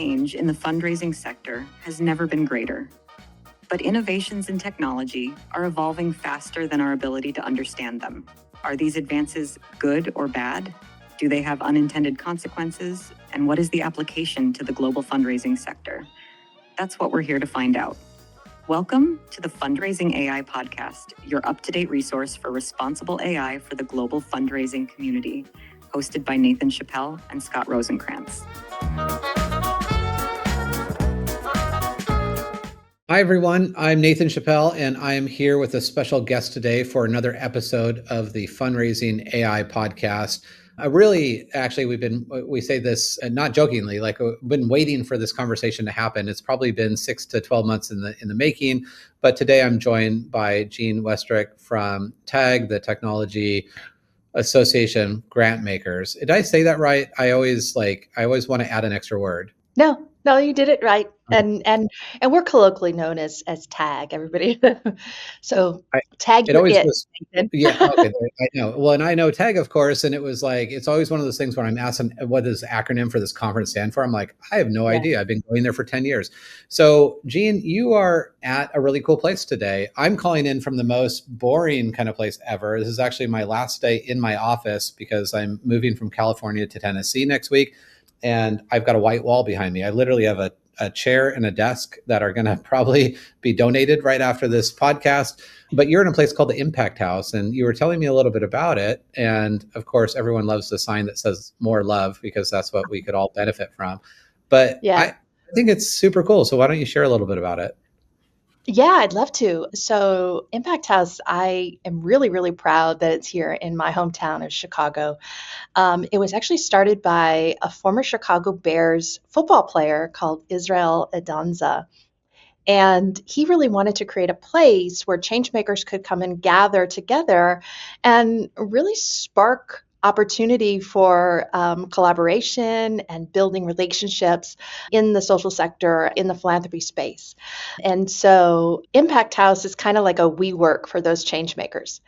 change in the fundraising sector has never been greater. But innovations in technology are evolving faster than our ability to understand them. Are these advances good or bad? Do they have unintended consequences? And what is the application to the global fundraising sector? That's what we're here to find out. Welcome to the Fundraising AI Podcast, your up-to-date resource for responsible AI for the global fundraising community, hosted by Nathan Chappell and Scott Rosenkrantz. Hi, everyone. I'm Nathan Chappell, and I am here with a special guest today for another episode of the Fundraising AI Podcast. We say this not jokingly, like we've been waiting for this conversation to happen. It's probably been 6 to 12 months in the making, but today I'm joined by Jean Westrick from TAG, the Technology Association of Grantmakers. Did I say that right? I always want to add an extra word. No, you did it right. And we're colloquially known as TAG, everybody. So TAG it always it. was. Yeah, okay, I know. Well, and I know TAG, of course, and it was like, it's always one of those things when I'm asked what does the acronym for this conference stand for? I'm like, I have no idea. I've been going there for 10 years. So Jean, you are at a really cool place today. I'm calling in from the most boring kind of place ever. This is actually my last day in my office because I'm moving from California to Tennessee next week. And I've got a white wall behind me. I literally have a chair and a desk that are going to probably be donated right after this podcast. But you're in a place called the Impact House, and you were telling me a little bit about it. And of course, everyone loves the sign that says more love because that's what we could all benefit from. But yeah. I think it's super cool. So why don't you share a little bit about it? Yeah, I'd love to. So Impact House, I am really, really proud that it's here in my hometown of Chicago. It was actually started by a former Chicago Bears football player called Israel Adonza. And he really wanted to create a place where changemakers could come and gather together and really spark opportunity for collaboration and building relationships in the social sector, in the philanthropy space. And so Impact House is kind of like a WeWork for those change makers.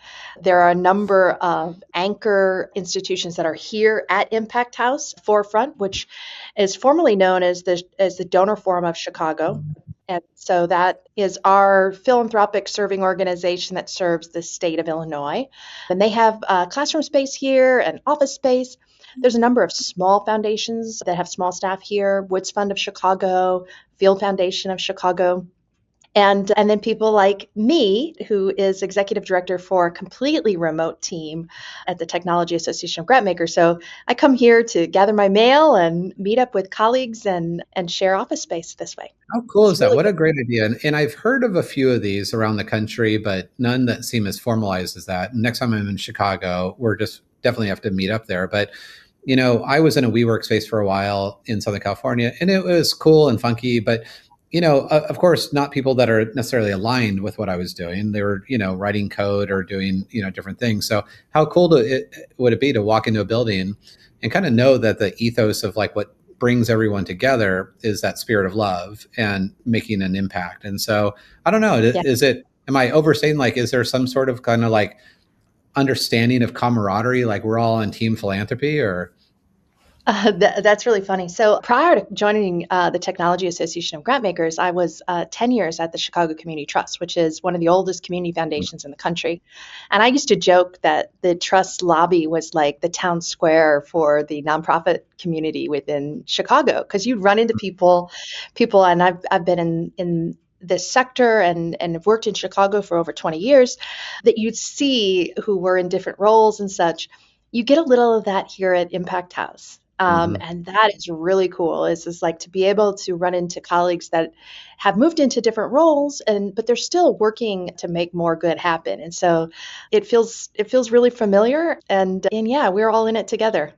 There are a number of anchor institutions that are here at Impact House Forefront, which is formerly known as the Donor Forum of Chicago. And so that is our philanthropic serving organization that serves the state of Illinois. And they have classroom space here and office space. There's a number of small foundations that have small staff here, Woods Fund of Chicago, Field Foundation of Chicago. And then people like me, who is executive director for a completely remote team at the Technology Association of Grantmakers. So I come here to gather my mail and meet up with colleagues and share office space this way. How cool is that? What a great idea. And I've heard of a few of these around the country, but none that seem as formalized as that. Next time I'm in Chicago, we're just definitely have to meet up there. But I was in a WeWork space for a while in Southern California, and it was cool and funky, but of course, not people that are necessarily aligned with what I was doing. They were, writing code or doing, different things. So how cool would it be to walk into a building and kind of know that the ethos of like what brings everyone together is that spirit of love and making an impact. And so I don't know, am I overstating, like, is there some sort of kind of like understanding of camaraderie, like we're all on team philanthropy or? That's really funny. So prior to joining the Technology Association of Grantmakers, I was 10 years at the Chicago Community Trust, which is one of the oldest community foundations in the country. And I used to joke that the trust lobby was like the town square for the nonprofit community within Chicago, because you'd run into people, and I've been in this sector and have worked in Chicago for over 20 years, that you'd see who were in different roles and such. You get a little of that here at Impact House. And that is really cool. It's like to be able to run into colleagues that have moved into different roles, but they're still working to make more good happen. And so it feels really familiar. And yeah, we're all in it together.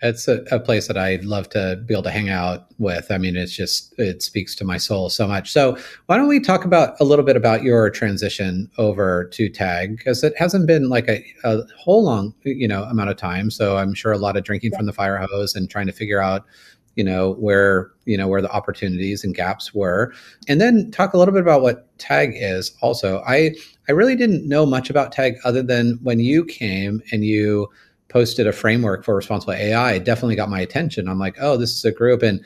It's a place that I'd love to be able to hang out with. I mean, it speaks to my soul so much. So why don't we talk about a little bit about your transition over to TAG, because it hasn't been like a whole long, amount of time. So I'm sure a lot of drinking from the fire hose and trying to figure out, where the opportunities and gaps were. And then talk a little bit about what TAG is also. I really didn't know much about TAG other than when you came and you posted a framework for responsible AI, it definitely got my attention. I'm like, oh, this is a group. And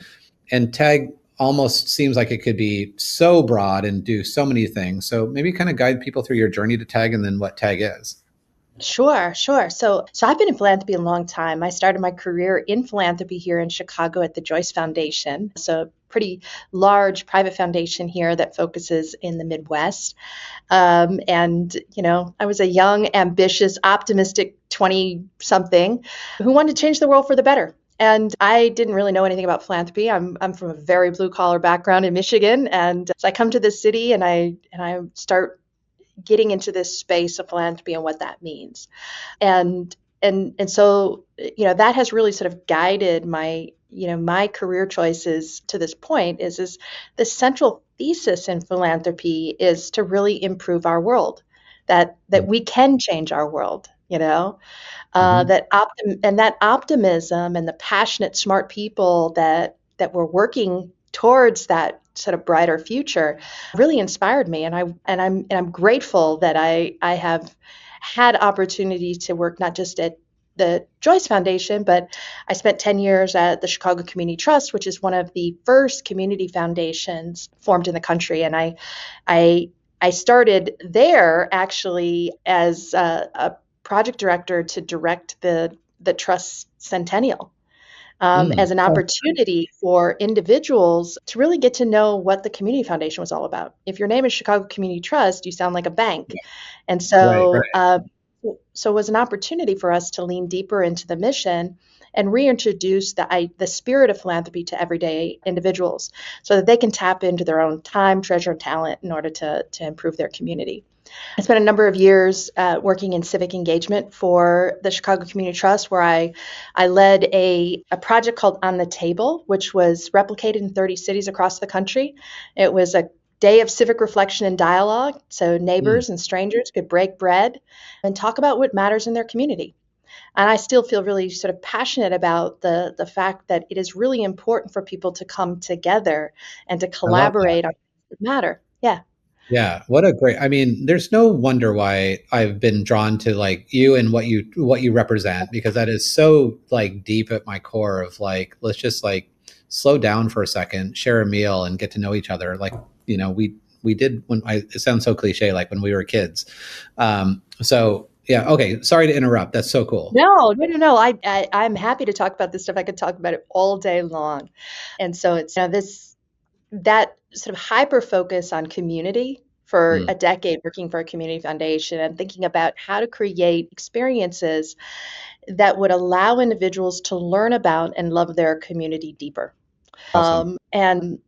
And TAG almost seems like it could be so broad and do so many things. So maybe kind of guide people through your journey to TAG and then what TAG is. Sure, sure. So I've been in philanthropy a long time. I started my career in philanthropy here in Chicago at the Joyce Foundation. So a pretty large private foundation here that focuses in the Midwest. And, I was a young, ambitious, optimistic 20 something who wanted to change the world for the better. And I didn't really know anything about philanthropy. I'm from a very blue collar background in Michigan. And so I come to this city and I start getting into this space of philanthropy and what that means. And so, that has really sort of guided my career choices to this point is the central thesis in philanthropy is to really improve our world, that we can change our world, that optimism and the passionate, smart people that were working towards that sort of brighter future really inspired me, and I'm grateful that I have had opportunity to work not just at the Joyce Foundation, but I spent 10 years at the Chicago Community Trust, which is one of the first community foundations formed in the country. And I started there actually as a project director to direct the Trust Centennial. As an opportunity for individuals to really get to know what the Community Foundation was all about. If your name is Chicago Community Trust, you sound like a bank. And so, Right. so it was an opportunity for us to lean deeper into the mission and reintroduce the spirit of philanthropy to everyday individuals so that they can tap into their own time, treasure, and talent in order to improve their community. I spent a number of years working in civic engagement for the Chicago Community Trust, where I led a project called On the Table, which was replicated in 30 cities across the country. It was a day of civic reflection and dialogue, so neighbors and strangers could break bread and talk about what matters in their community. And I still feel really sort of passionate about the fact that it is really important for people to come together and to I love that. collaborate on things that matter. Yeah. Yeah, what a great. I mean, there's no wonder why I've been drawn to like you and what you represent, because that is so like deep at my core of like, let's just like slow down for a second, share a meal and get to know each other. Like, we did it sounds so cliche, like when we were kids. So yeah, okay. Sorry to interrupt. That's so cool. No, no, no, no. I'm happy to talk about this stuff. I could talk about it all day long. And so it's that sort of hyper focus on community for Mm, a decade working for a community foundation and thinking about how to create experiences that would allow individuals to learn about and love their community deeper. awesome. And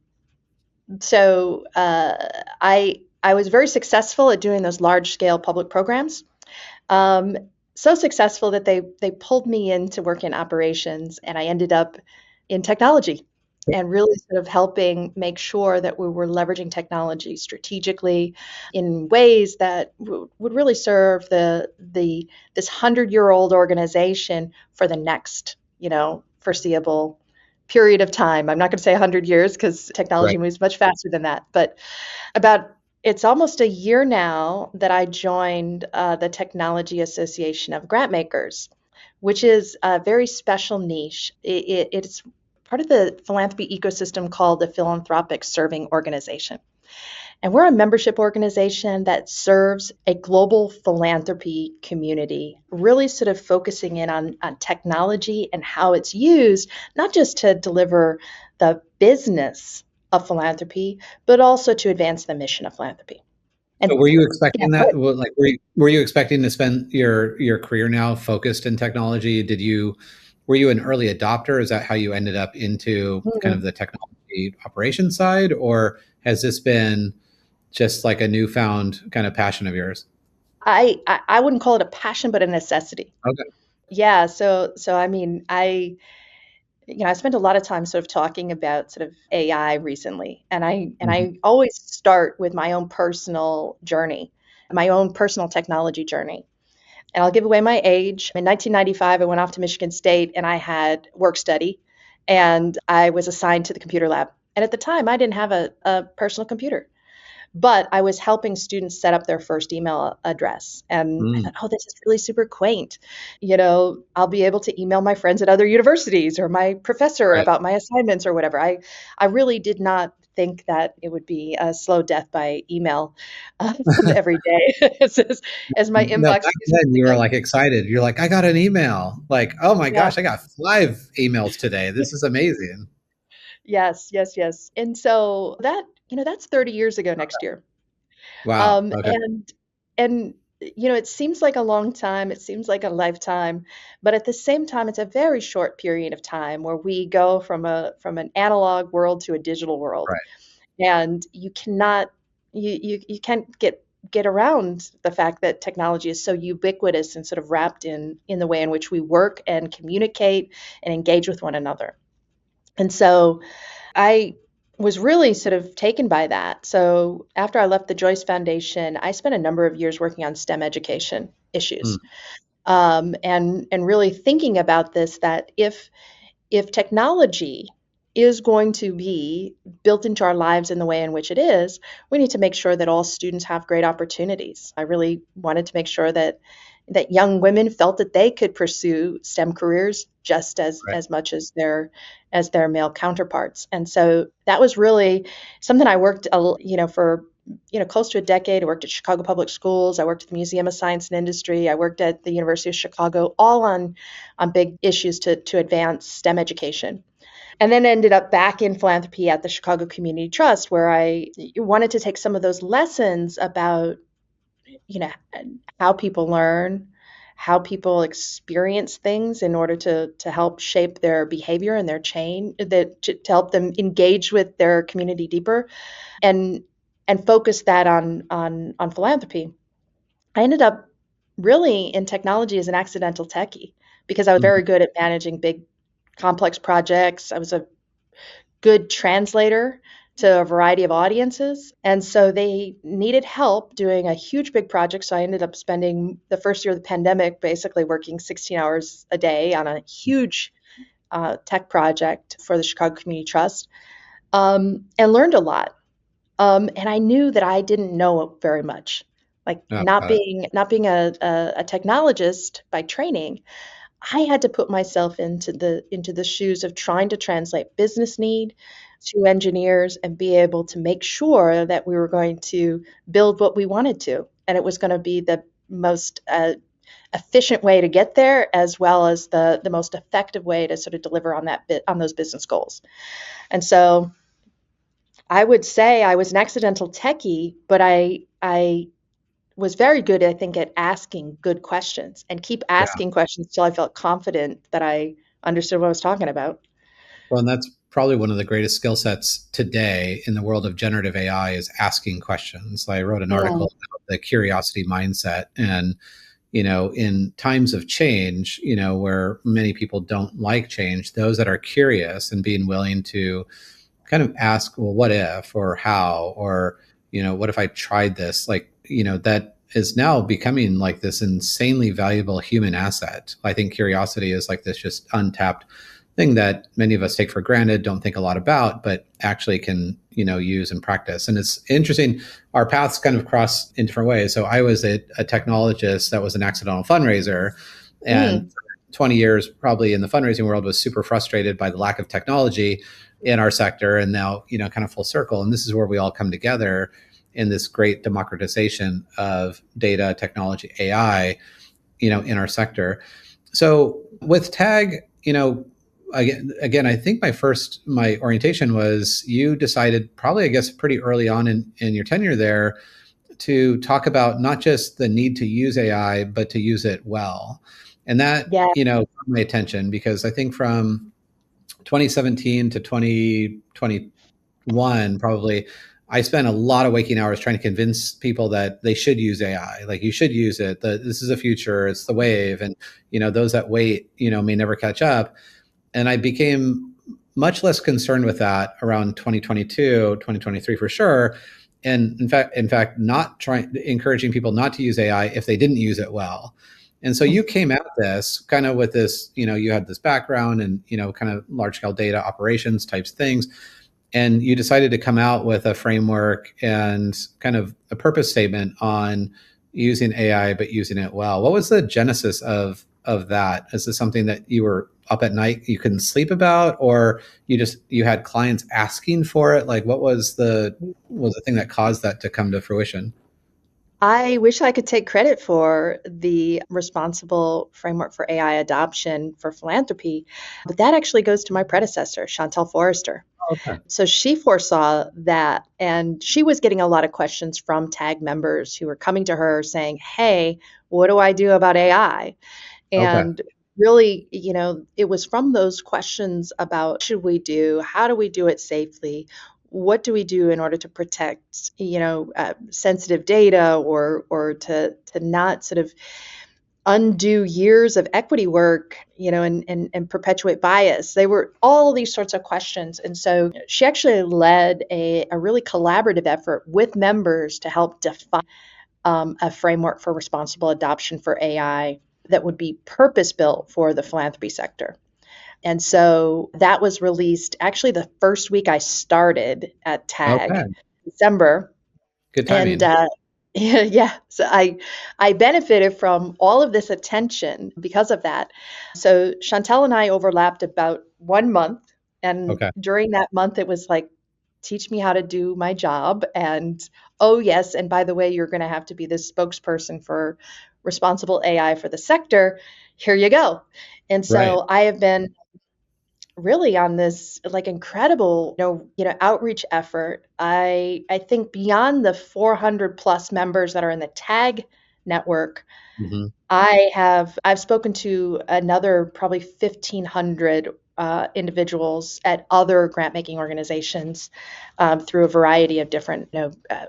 so I was very successful at doing those large scale public programs. Um, so successful that they pulled me in to work in operations, and I ended up in technology and really sort of helping make sure that we were leveraging technology strategically in ways that would really serve this 100-year-old organization for the next, foreseeable period of time. I'm not going to say 100 years because technology Right. moves much faster than that, but about it's almost a year now that I joined the Technology Association of Grantmakers, which is a very special niche. It's part of the philanthropy ecosystem called the Philanthropic Serving Organization. And we're a membership organization that serves a global philanthropy community, really sort of focusing in on technology and how it's used, not just to deliver the business of philanthropy, but also to advance the mission of philanthropy. So And were you yeah, expecting that? Well, like, were you expecting to spend your career now focused in technology? Were you an early adopter? Is that how you ended up into kind of the technology operations side, or has this been just like a newfound kind of passion of yours? I wouldn't call it a passion, but a necessity. Okay. Yeah. So I mean, I spent a lot of time sort of talking about sort of AI recently, and Mhm. I always start with my own personal journey, my own personal technology journey. And I'll give away my age. In 1995, I went off to Michigan State and I had work study, and I was assigned to the computer lab. And at the time, I didn't have a personal computer. But I was helping students set up their first email address. And I Mm, thought, oh, this is really super quaint. I'll be able to email my friends at other universities or my professor right. about my assignments or whatever. I really did not think that it would be a slow death by email every day as my No, inbox back keeps then you filling were up. like excited. You're like, I got an email. Like, oh my Yeah. gosh, I got 5 emails today. This is amazing. Yes, yes, yes. And so that's 30 years ago next year. Wow. Um, Okay. and and it seems like a long time, it seems like a lifetime, but at the same time, it's a very short period of time where we go from an analog world to a digital world. Right. And you can't get around the fact that technology is so ubiquitous and sort of wrapped in the way in which we work and communicate and engage with one another. And so I was really sort of taken by that. So after I left the Joyce Foundation, I spent a number of years working on STEM education Mm, issues, and really thinking about this, that if technology is going to be built into our lives in the way in which it is, we need to make sure that all students have great opportunities. I really wanted to make sure that young women felt that they could pursue STEM careers just as right. as much as their male counterparts. And so that was really something I worked for close to a decade. I worked at Chicago Public Schools. I worked at the Museum of Science and Industry. I worked at the University of Chicago, all on big issues to advance STEM education. And then ended up back in philanthropy at the Chicago Community Trust, where I wanted to take some of those lessons about, you know, how people learn, how people experience things in order to help shape their behavior and their to help them engage with their community deeper, and focus that on philanthropy. I ended up really in technology as an accidental techie because I was Mhm. very good at managing big complex projects. I was a good translator to a variety of audiences. And so they needed help doing a huge, big project. So I ended up spending the first year of the pandemic basically working 16 hours a day on a huge tech project for the Chicago Community Trust, and learned a lot. And I knew that I didn't know very much. Like Oh, not got it. being a technologist by training, I had to put myself into the shoes of trying to translate business need to engineers and be able to make sure that we were going to build what we wanted to, and it was going to be the most efficient way to get there, as well as the most effective way to sort of deliver on those business goals. And so I would say I was an accidental techie, but I was very good, I think, at asking good questions and keep Yeah. asking questions till I felt confident that I understood what I was talking about. Well, and that's probably one of the greatest skill sets today in the world of generative AI is asking questions. I wrote an Mm, article about the curiosity mindset. And, in times of change, where many people don't like change, those that are curious and being willing to kind of ask, well, what if, or how, or, what if I tried this? Like, that is now becoming like this insanely valuable human asset. I think curiosity is like this just untapped thing that many of us take for granted, don't think a lot about, but actually can, use and practice. And it's interesting, our paths kind of cross in different ways. So I was a technologist that was an accidental fundraiser, and mm, 20 years probably in the fundraising world was super frustrated by the lack of technology in our sector. And now, kind of full circle. And this is where we all come together in this great democratization of data, technology, AI, in our sector. So with TAG, again, I think my orientation was you decided probably, I guess, pretty early on in your tenure there to talk about not just the need to use AI, but to use it well. And that, yeah, caught my attention because I think from 2017 to 2021, probably, I spent a lot of waking hours trying to convince people that they should use AI. Like, you should use it. This is the future. It's the wave. And, those that wait, may never catch up. And I became much less concerned with that around 2022, 2023 for sure. And in fact, not encouraging people not to use AI if they didn't use it well. And so you came at this kind of with this, you had this background and, kind of large scale data operations types things. and you decided to come out with a framework and kind of a purpose statement on using AI, but using it well. What was the genesis of that? Is this something that you were up at night, you couldn't sleep about, or you had clients asking for it? Like, what was the thing that caused that to come to fruition? I wish I could take credit for the responsible framework for AI adoption for philanthropy, but that actually goes to my predecessor, Chantel Forrester. Okay. So she foresaw that, and she was getting a lot of questions from TAG members who were coming to her saying, "Hey, what do I do about AI?" Okay. And really, it was from those questions about what should we do? How do we do it safely? What do we do in order to protect, sensitive data, or to not sort of undo years of equity work, and perpetuate bias. They were all these sorts of questions. And so she actually led a really collaborative effort with members to help define a framework for responsible adoption for AI that would be purpose built for the philanthropy sector. And so that was released actually the first week I started at Okay. TAG, December. Good And timing. yeah, so I benefited from all of this attention because of that. So Chantel and I overlapped about 1 month, and Okay. during that month, it was like, teach me how to do my job. And oh yes, and by the way, you're going to have to be the spokesperson for responsible AI for the sector. Here you go. And Right. so I have been really on this like incredible outreach effort. I think beyond the 400 plus members that are in the tag network, Hmm. I've spoken to another probably 1,500 individuals at other grant making organizations, through a variety of different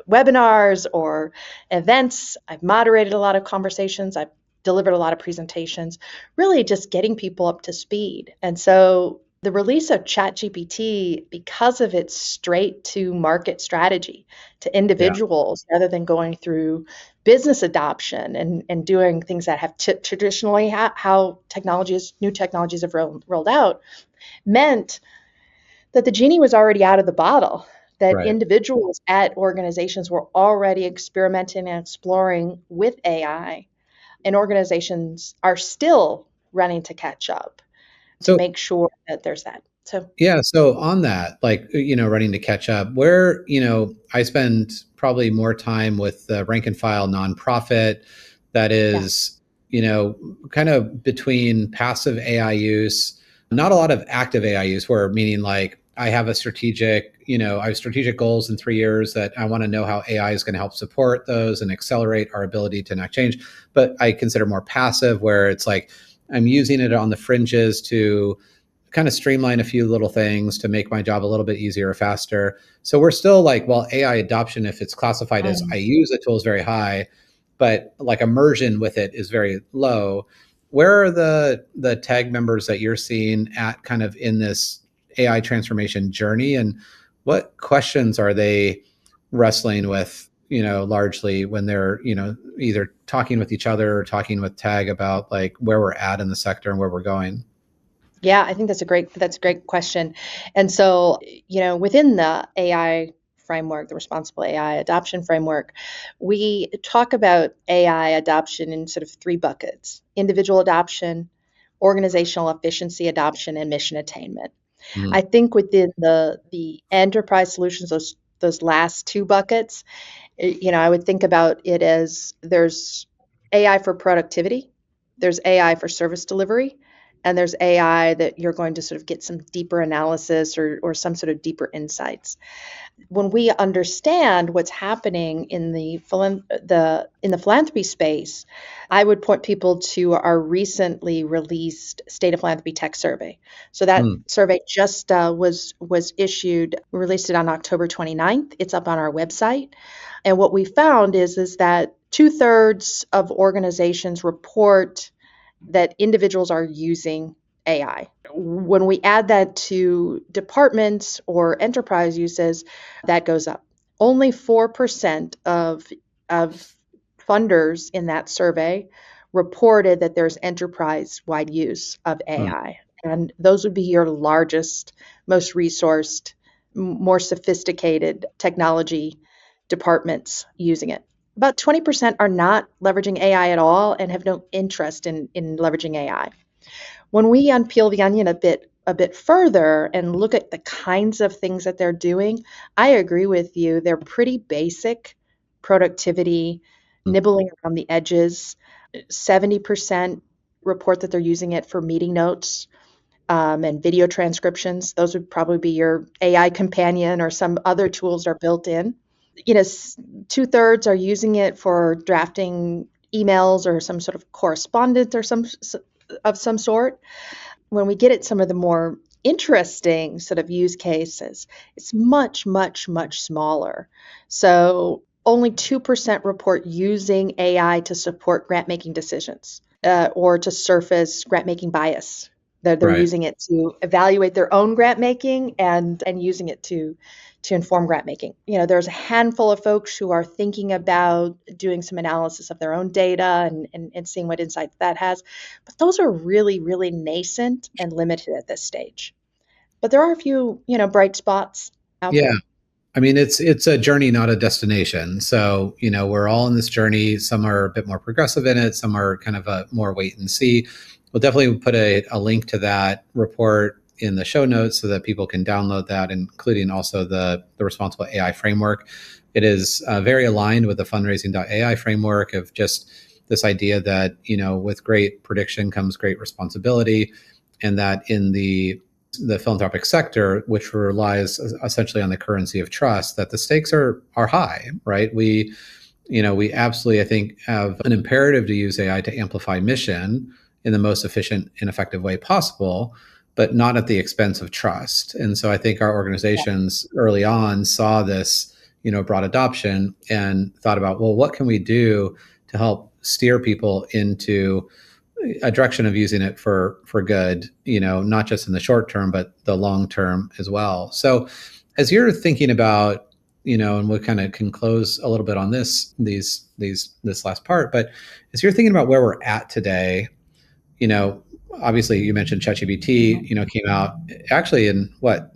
webinars or events. I've moderated a lot of conversations. I've delivered a lot of presentations, really just getting people up to speed. And so the release of ChatGPT, because of its straight to market strategy to Yeah. individuals rather than going through business adoption and doing things that have traditionally how new technologies have rolled out, meant that the genie was already out of the bottle, that Right. individuals at organizations were already experimenting and exploring with AI, and organizations are still running to catch up to So make sure that there's that. So, yeah, so on that, like, running to catch up, where, I spend probably more time with the rank and file nonprofit that yeah. is, kind of between passive AI use, not a lot of active AI use, where meaning like I have strategic goals in 3 years that I want to know how AI is going to help support those and accelerate our ability to enact change. But I consider more passive, where it's like I'm using it on the fringes to kind of streamline a few little things to make my job a little bit easier or faster. So we're still like, well, AI adoption, if it's classified as I use a tool, is very high, but like immersion with it is very low. Where are the tag members that you're seeing at kind of in this AI transformation journey, and what questions are they wrestling with, largely when they're, either talking with each other or talking with tag about like where we're at in the sector and where we're going? Yeah, I think that's a great question. And so, within the AI framework, the responsible AI adoption framework, we talk about AI adoption in sort of three buckets: individual adoption, organizational efficiency adoption, and mission attainment. I Mm, think within the enterprise solutions, those last two buckets, I would think about it as there's AI for productivity, there's AI for service delivery, and there's AI that you're going to sort of get some deeper analysis or some sort of deeper insights. When we understand what's happening in the philanthropy space, I would point people to our recently released State of Philanthropy Tech Survey. So that mm, survey just was issued. We released it on October 29th. It's up on our website. And what we found is that 2/3 of organizations report that individuals are using AI. When we add that to departments or enterprise uses, that goes up. Only 4% of funders in that survey reported that there's enterprise-wide use of mm. AI. And those would be your largest, most resourced more sophisticated technology departments using it. About 20% are not leveraging AI at all and have no interest in leveraging AI. When we unpeel the onion a bit further and look at the kinds of things that they're doing, I agree with you. They're pretty basic productivity, nibbling around the edges. 70% report that they're using it for meeting notes and video transcriptions. Those would probably be your AI companion or some other tools that are built in. 2/3 are using it for drafting emails or some sort of correspondence or some sort. When we get at some of the more interesting sort of use cases, it's much, much, much smaller. So only 2% report using AI to support grant making decisions or to surface grant making bias. They're Right. using it to evaluate their own grant making and using it to inform grant making. There's a handful of folks who are thinking about doing some analysis of their own data and seeing what insights that has. But those are really, really nascent and limited at this stage. But there are a few, bright spots out Yeah. there. I mean, it's a journey, not a destination. So, we're all in this journey. Some are a bit more progressive in it. Some are kind of a more wait and see. We'll definitely put a link to that report in the show notes so that people can download that, including also the responsible AI framework. It is very aligned with the fundraising.ai framework of just this idea that, with great prediction comes great responsibility, and that in the philanthropic sector, which relies essentially on the currency of trust, that the stakes are high, right? We absolutely, I think, have an imperative to use AI to amplify mission in the most efficient and effective way possible, but not at the expense of trust. And so I think our organizations early on saw this, broad adoption and thought about, well, what can we do to help steer people into a direction of using it for good, not just in the short term, but the long term as well. So as you're thinking about, and we kind of can close a little bit on this last part, but as you're thinking about where we're at today, obviously you mentioned ChatGPT, came out actually in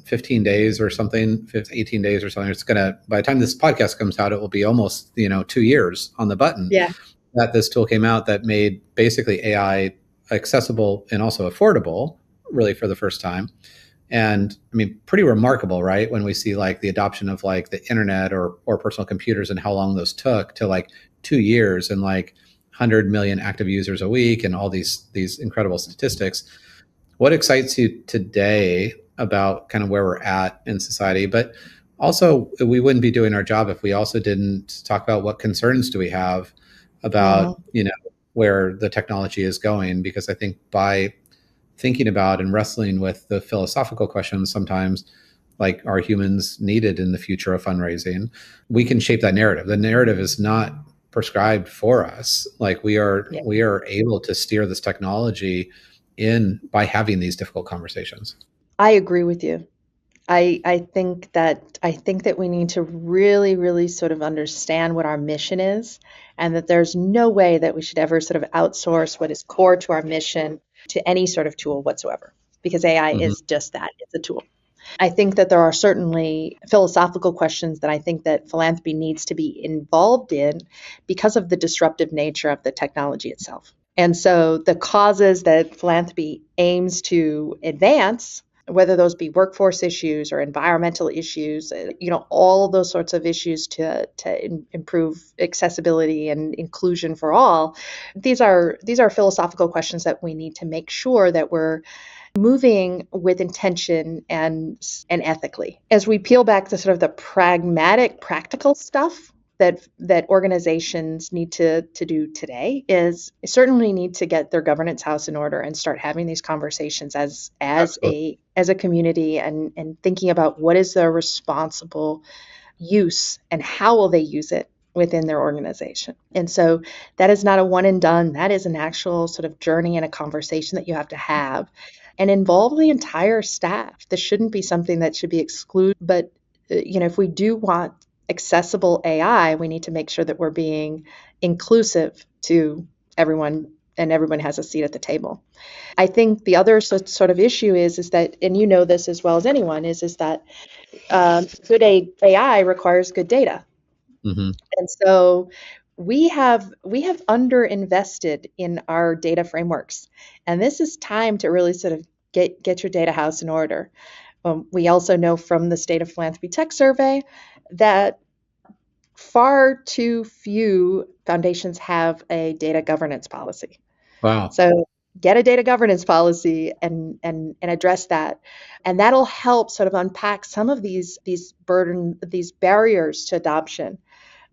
15 days or something, 18 days or something. It's by the time this podcast comes out, it will be almost, 2 years on the button. Yeah. That this tool came out that made basically AI accessible and also affordable, really for the first time. And I mean, pretty remarkable, right? When we see like the adoption of like the internet or personal computers and how long those took to like 2 years and like 100 million active users a week and all these incredible statistics. What excites you today about kind of where we're at in society? But also, we wouldn't be doing our job if we also didn't talk about what concerns do we have about, where the technology is going, because I think by thinking about and wrestling with the philosophical questions sometimes, like, are humans needed in the future of fundraising, we can shape that narrative. The narrative is not prescribed for us. Like we are able to steer this technology in by having these difficult conversations. I agree with you. I think that we need to really, really sort of understand what our mission is, and that there's no way that we should ever sort of outsource what is core to our mission to any sort of tool whatsoever, because AI is just that. It's a tool. I think that there are certainly philosophical questions that I think that philanthropy needs to be involved in because of the disruptive nature of the technology itself. And so the causes that philanthropy aims to advance, whether those be workforce issues or environmental issues, all of those sorts of issues to improve accessibility and inclusion for all, these are philosophical questions that we need to make sure that we're moving with intention and ethically. As we peel back the sort of the pragmatic, practical stuff that organizations need to do today is certainly need to get their governance house in order and start having these conversations as a community and thinking about what is their responsible use and how will they use it within their organization. And so that is not a one and done. That is an actual sort of journey and a conversation that you have to have and involve the entire staff. This shouldn't be something that should be excluded, but if we do want accessible AI, we need to make sure that we're being inclusive to everyone and everyone has a seat at the table. I think the other sort of issue is that, and you know this as well as anyone, is that good AI requires good data. Hmm. And so we have underinvested in our data frameworks, and this is time to really sort of get your data house in order. We also know from the State of Philanthropy Tech Survey that far too few foundations have a data governance policy. Wow. So get a data governance policy and address that. And that'll help sort of unpack some of these barriers to adoption.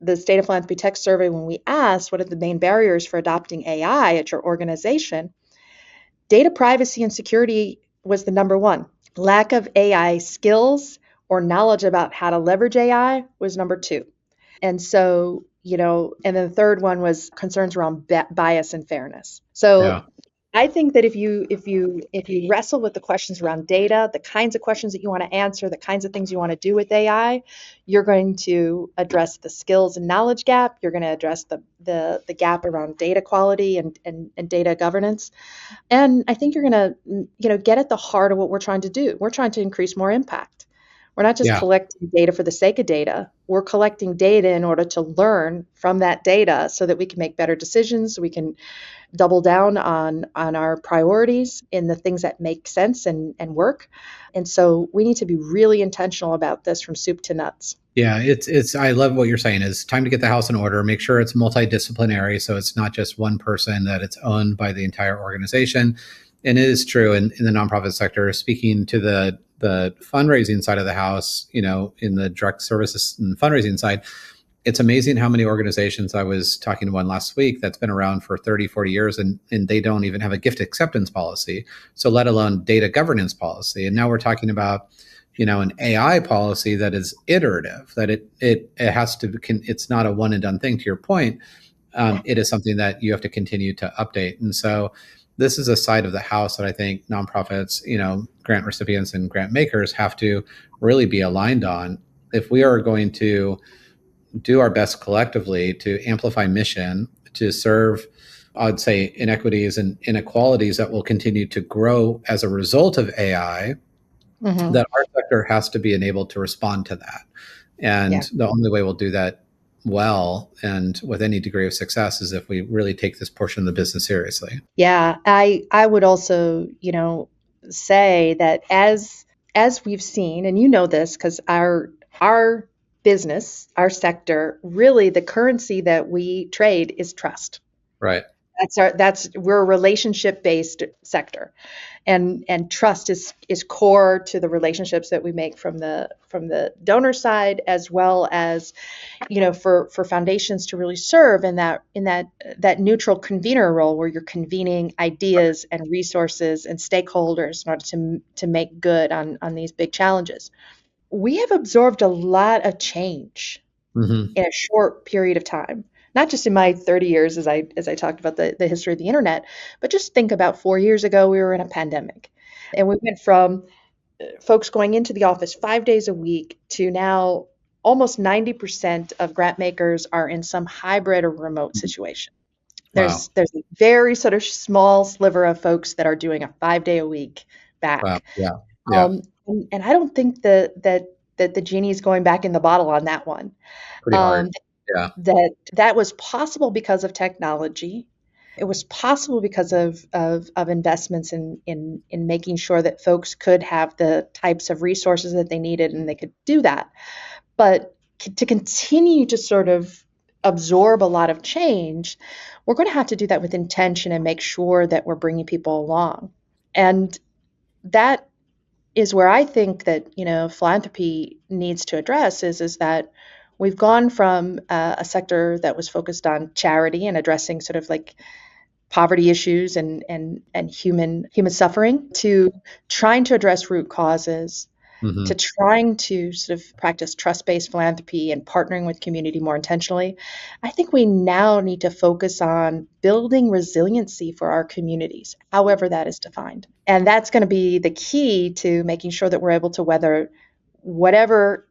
The State of Philanthropy Tech Survey, when we asked what are the main barriers for adopting AI at your organization, data privacy and security was the number one. Lack of AI skills or knowledge about how to leverage AI was number two. And so, and then the third one was concerns around bias and fairness. Yeah. So I think that if you wrestle with the questions around data, the kinds of questions that you want to answer, the kinds of things you want to do with AI, you're going to address the skills and knowledge gap. You're going to address the gap around data quality and data governance. And I think you're going to, get at the heart of what we're trying to do. We're trying to increase more impact. We're not just Yeah. collecting data for the sake of data. We're collecting data in order to learn from that data so that we can make better decisions. So we can double down on our priorities in the things that make sense and work. And so we need to be really intentional about this from soup to nuts. Yeah, it's I love what you're saying. Is time to get the house in order, make sure it's multidisciplinary, so it's not just one person, that it's owned by the entire organization. And it is true in the nonprofit sector. Speaking to the fundraising side of the house, in the direct services and fundraising side, it's amazing how many organizations. I was talking to one last week that's been around for 30, 40 years, and they don't even have a gift acceptance policy, so let alone data governance policy. And now we're talking about an AI policy that is iterative, that it has to, it's not a one and done thing, to your point. It is something that you have to continue to update. And so this is a side of the house that I think nonprofits, grant recipients and grant makers have to really be aligned on. If we are going to do our best collectively to amplify mission, to serve, I'd say, inequities and inequalities that will continue to grow as a result of AI, that our sector has to be enabled to respond to that. And the only way we'll do that well and with any degree of success is if we really take this portion of the business seriously. Yeah, I would also, say that as we've seen, and this because our business, our sector, really the currency that we trade is trust. Right. We're a relationship based sector. And trust is core to the relationships that we make from the donor side, as well as for foundations to really serve in that neutral convener role, where you're convening ideas and resources and stakeholders in order to make good on these big challenges. We have absorbed a lot of change in a short period of time. Not just in my 30 years, as I talked about the history of the internet, but just think about 4 years ago, we were in a pandemic. And we went from folks going into the office 5 days a week to now almost 90% of grant makers are in some hybrid or remote situation. Wow. There's a very sort of small sliver of folks that are doing a 5-day a week back. Wow. Yeah. And I don't think that the genie is going back in the bottle on that one. Pretty hard. Yeah. That was possible because of technology. It was possible because of investments in making sure that folks could have the types of resources that they needed and they could do that. But to continue to sort of absorb a lot of change, we're going to have to do that with intention and make sure that we're bringing people along. And that is where I think that philanthropy needs to address is that we've gone from a sector that was focused on charity and addressing sort of like poverty issues and human suffering, to trying to address root causes, to trying to sort of practice trust-based philanthropy and partnering with community more intentionally. I think we now need to focus on building resiliency for our communities, however that is defined. And that's going to be the key to making sure that we're able to weather whatever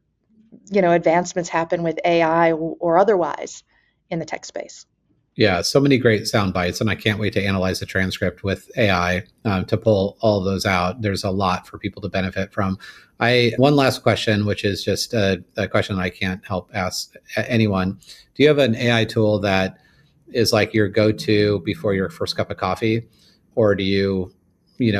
advancements happen with AI or otherwise in the tech space. Yeah, so many great sound bites, and I can't wait to analyze the transcript with AI to pull all of those out. There's a lot for people to benefit from. One last question, which is just a question that I can't help ask anyone. Do you have an AI tool that is like your go-to before your first cup of coffee, or do you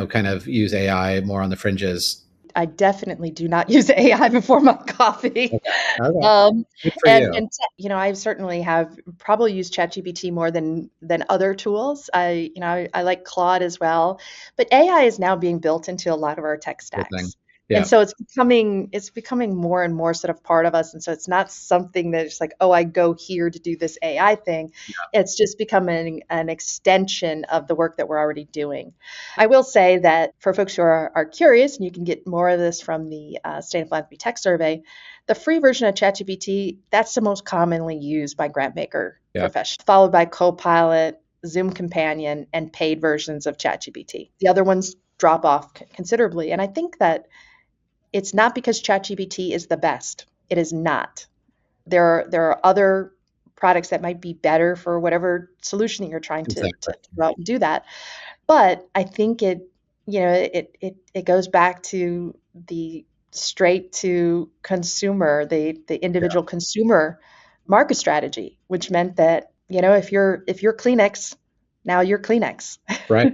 kind of use AI more on the fringes? I definitely do not use AI before my coffee. Okay. Okay. Um, Good for and you. and I certainly have probably used ChatGPT more than other tools. I like Claude as well, but AI is now being built into a lot of our tech Good thing. stacks. And Yeah, so it's becoming more and more sort of part of us. And so it's not something that it's like, oh, I go here to do this AI thing. It's just becoming an extension of the work that we're already doing. I will say that for folks who are curious, and you can get more of this from the State of Philanthropy Tech Survey, the free version of ChatGPT, that's the most commonly used by grantmaker yeah, professionals, followed by Copilot, Zoom Companion, and paid versions of ChatGPT. The other ones drop off considerably. And I think that it's not because ChatGPT is the best. It is not. There are other products that might be better for whatever solution that you're trying to exactly. go out and do that. But I think it goes back to the straight to consumer, the Yeah, individual consumer market strategy, which meant that, if you're Kleenex, now you're Kleenex. right.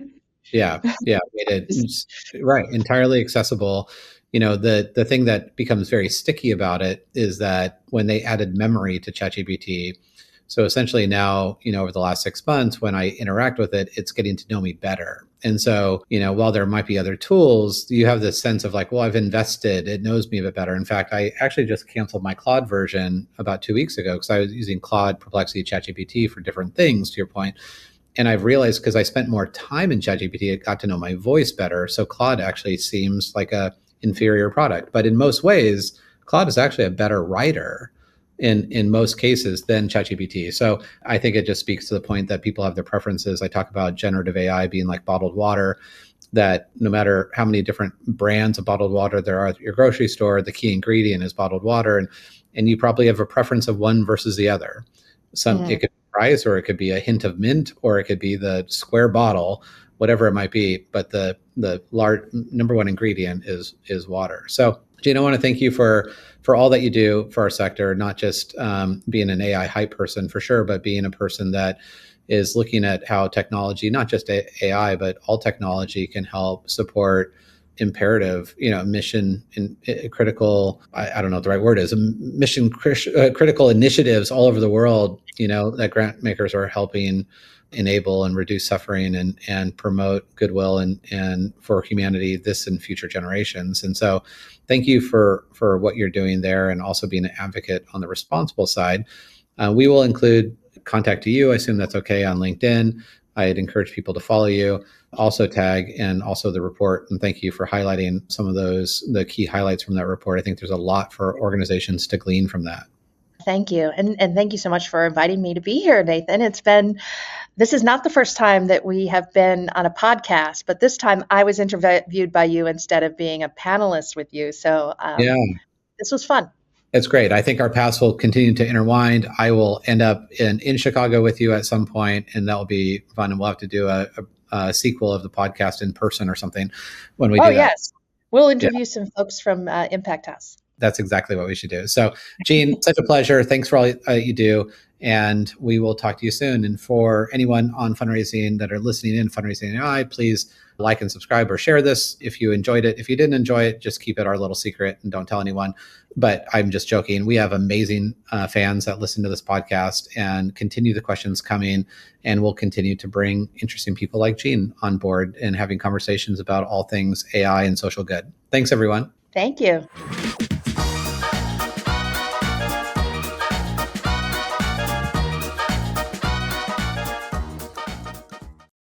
Yeah, yeah, made it Just- right, entirely accessible. The thing that becomes very sticky about it is that when they added memory to ChatGPT, so essentially now, over the last 6 months, when I interact with it, it's getting to know me better. And so, while there might be other tools, you have this sense of like, well, I've invested, it knows me a bit better. In fact, I actually just canceled my Claude version about 2 weeks ago because I was using Claude, Perplexity, ChatGPT for different things, to your point. And I've realized because I spent more time in ChatGPT, it got to know my voice better. So Claude actually seems like a inferior product, but in most ways, Claude is actually a better writer in most cases than ChatGPT. So I think it just speaks to the point that people have their preferences. I talk about generative AI being like bottled water, that no matter how many different brands of bottled water there are at your grocery store, the key ingredient is bottled water, and you probably have a preference of one versus the other. It Mhm. could be price, or it could be a hint of mint, or it could be the square bottle, whatever it might be. But the large number one ingredient is water. So, Gene, I want to thank you for all that you do for our sector, not just being an AI hype person for sure, but being a person that is looking at how technology, not just AI, but all technology, can help support imperative, mission critical, I don't know what the right word is, critical initiatives all over the world, that grant makers are helping enable and reduce suffering and promote goodwill and for humanity, this and future generations. And so thank you for what you're doing there, and also being an advocate on the responsible side. We will include contact to you. I assume that's okay, on LinkedIn. I'd encourage people to follow you, also tag, and also the report. And thank you for highlighting some of the key highlights from that report. I think there's a lot for organizations to glean from that. Thank you. And thank you so much for inviting me to be here, Nathan. This is not the first time that we have been on a podcast, but this time I was interviewed by you instead of being a panelist with you. So Yeah, this was fun. it's great. I think our paths will continue to intertwine. I will end up in Chicago with you at some point, and that will be fun. And we'll have to do a sequel of the podcast in person or something when we Oh, do that. yes. We'll Yeah, interview some folks from Impact House. that's exactly what we should do. So, Gene, such a pleasure. Thanks for all you do. And we will talk to you soon. And for anyone on fundraising that are listening in, Fundraising AI, please like and subscribe or share this if you enjoyed it. If you didn't enjoy it, just keep it our little secret and don't tell anyone. But I'm just joking. We have amazing fans that listen to this podcast, and continue the questions coming. And we'll continue to bring interesting people like Gene on board and having conversations about all things AI and social good. Thanks, everyone. Thank you.